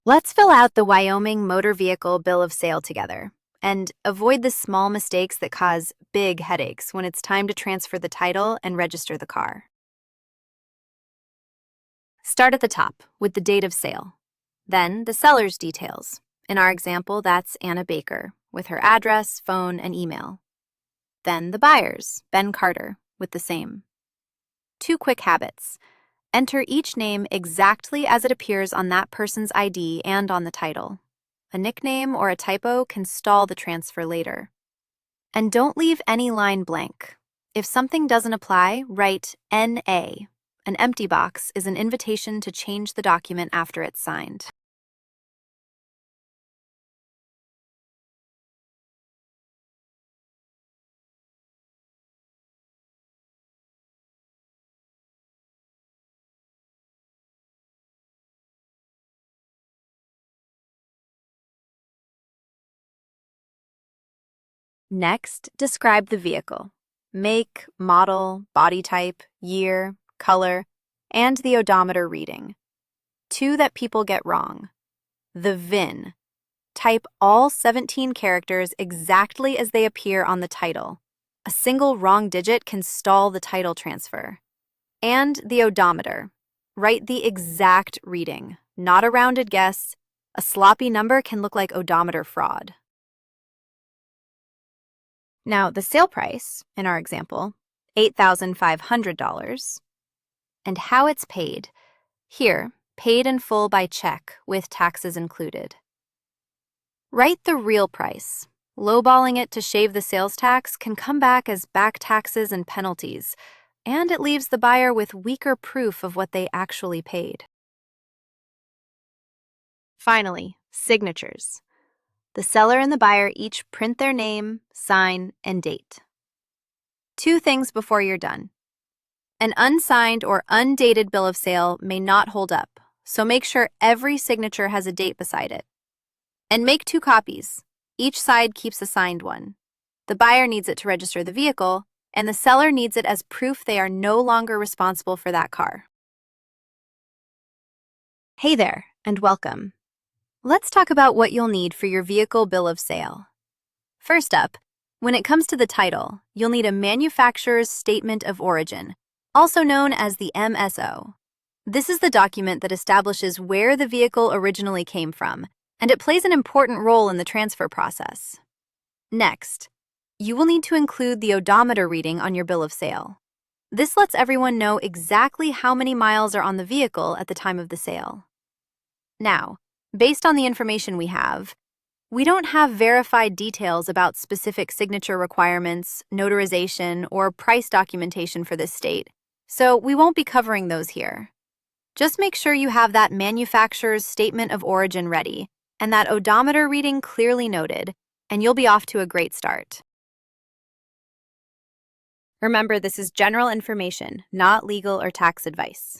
Let's fill out the Wyoming motor vehicle bill of sale together and avoid the small mistakes that cause big headaches when it's time to transfer the title and register the car. Start at the top with the date of sale. Then the seller's details. In our example, that's Anna Baker, with her address, phone, and email. Then the buyer's, Ben Carter, with the same. 2 quick habits. Enter each name exactly as it appears on that person's ID and on the title. A nickname or a typo can stall the transfer later. And don't leave any line blank. If something doesn't apply, write NA. An empty box is an invitation to change the document after it's signed. Next, describe the vehicle. Make, model, body type, year, color, and the odometer reading. 2 that people get wrong. The VIN. Type all 17 characters exactly as they appear on the title. A single wrong digit can stall the title transfer. And the odometer. Write the exact reading, not a rounded guess. A sloppy number can look like odometer fraud. Now, the sale price, in our example, $8,500, and how it's paid. Here, paid in full by check with taxes included. Write the real price. Lowballing it to shave the sales tax can come back as back taxes and penalties, and it leaves the buyer with weaker proof of what they actually paid. Finally, signatures. The seller and the buyer each print their name, sign, and date. 2 things before you're done. An unsigned or undated bill of sale may not hold up, so make sure every signature has a date beside it. And make 2 copies. Each side keeps a signed one. The buyer needs it to register the vehicle, and the seller needs it as proof they are no longer responsible for that car. Hey there, and welcome. Let's talk about what you'll need for your vehicle bill of sale. First up, when it comes to the title, you'll need a manufacturer's statement of origin, also known as the MSO. This is the document that establishes where the vehicle originally came from, and it plays an important role in the transfer process. Next, you will need to include the odometer reading on your bill of sale. This lets everyone know exactly how many miles are on the vehicle at the time of the sale. Now, based on the information we don't have verified details about specific signature requirements, notarization, or price documentation for this state, so we won't be covering those here. Just make sure you have that manufacturer's statement of origin ready and that odometer reading clearly noted, and you'll be off to a great start. Remember, this is general information, not legal or tax advice.